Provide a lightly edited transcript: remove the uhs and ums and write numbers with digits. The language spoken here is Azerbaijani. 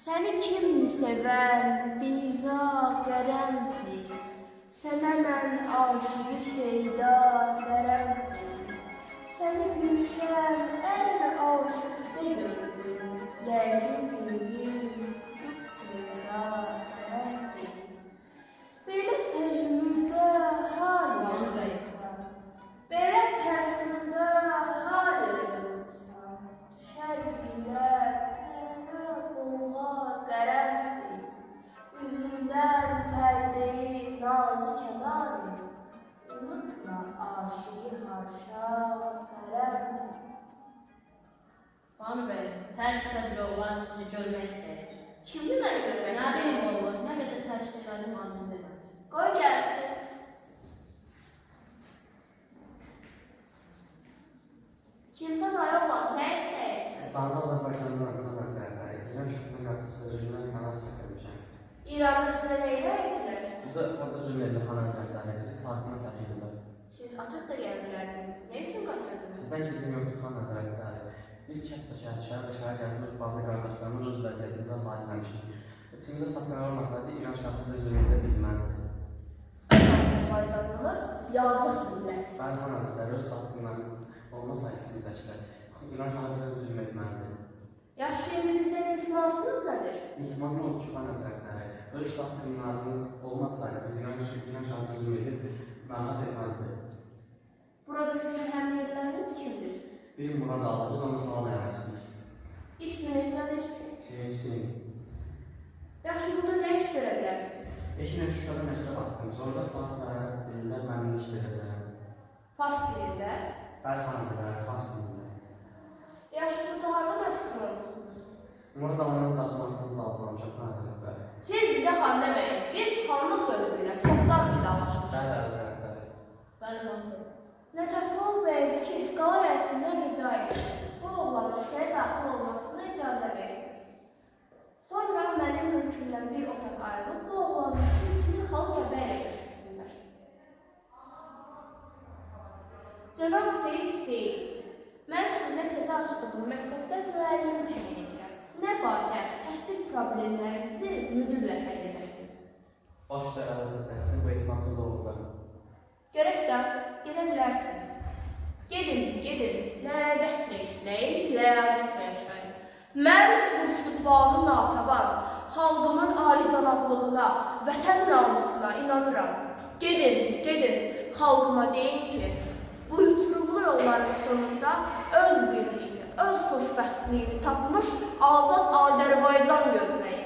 Səni kimdir sevən, biza qərəmdir. Sənə mən aşığı şeyda qərəmdir. Səni gülşən ən aşıq deyildim. Yəqin bildim, sevda qərəmdir. Belə pəjmürdə hal yoxsan, belə pəjmürdə hal yoxsan. Düşər gülər, qərəmdir. Üzündən pərdeyi nazik kənar, unutma aşığı haşa qərəmdir. Banu bəy, tərcüdə bir oğlan sizi görmək istəyir. Kimdir məni görmək Nə istəyir? bileyim oğlum, nə qədər tərcüdə elədim anım deməz. Qoy gəlsin. Kimsən ay oğlan, nə istəyirsən? Canlı Azərbaycanın adına məsələləri, İran şübhünə qatıb sözcüyündən kanal çəkilmişəm. İranda sizə neyə etdilər? Bizə orada zülm edildi xana əzərləri, bizi çarpına çəkildiler. Siz açıq da gələ bilərdiniz. Nə üçün qaçırdınız? Sizdən gizlim yoxdur xana əzərləri. Biz kənd şəhər və şəhər gəzmiş bazı qardaşlarımız öz vəziyyətimizə layiqləmişik. İçimizə saxlayan olmasaydı İran şahı bizə zülm edə bilməzdi. Azərbaycanlımız yazıq millət. Bəli xana əzərləri öz saxlayanlarımız olmasaydı içimizdəkilər. İran şahı bizə zülm etməzdi. Yaxşı evinizdən iltimasınız nədir? İltimasım oldu ki xana əzərləri. Öz saxlayanlarımız olmasaydı biz İran şahı zülm edib narahat etməzdi. Burada sizin həmyerləriniz kimdir? Bir Murad aldı, biz onun xalan əvəsinik. İsminiz nədir? Hüseyin. Yaxşı, burada nə iş görə bilərsiniz? Eşimə Şuşada məktəb astınız. Orada fars və ərəb dilində mənim iş verirlər. Fars dilində. Bəli xanəzələri, fars dilində. Yaxşı, burada harada məşğul olmuşsunuz? Murad almanın daxilmasını da altılamışam xanəzələri. Siz bizə xan deməyin. Biz xanlıq dövründə çoxdan vidalaşmışıq. Bəli əvəzələri. Bəli Banu bəy. Nəcəfol bəydi ki, qala rəisindən rica etdi. Bu oğlanın şəhərə daxil olmasına icazə versin. Sonra mənim mülkümdən bir otaq ayrılıb, bu oğlanın üçün içini xalq qəbəylə döşəsinlər. Cənab Seyid Hüseyin, mən sizə təzə açdığım məktəbdə müəllim təyin edirəm. Nə barədə təhsil problemlərinizi müdürlə həll edəsiniz. Baş və əvəzələri, sizin bu etimadsız doğruları. Görəkdən, gedə bilərsiniz. Gedin, ləyaqətlə işləyin, ləyaqətlə yaşayın. Mən Xurşud Banu Natəvan, xalqımın alicənablığına, vətən namusuna inanıram. Gedin, xalqıma deyin ki, bu yuturumlu yolların sonunda öz birliyini, öz xoşbəxtliyini tapmış azad Azərbaycan gözləyin.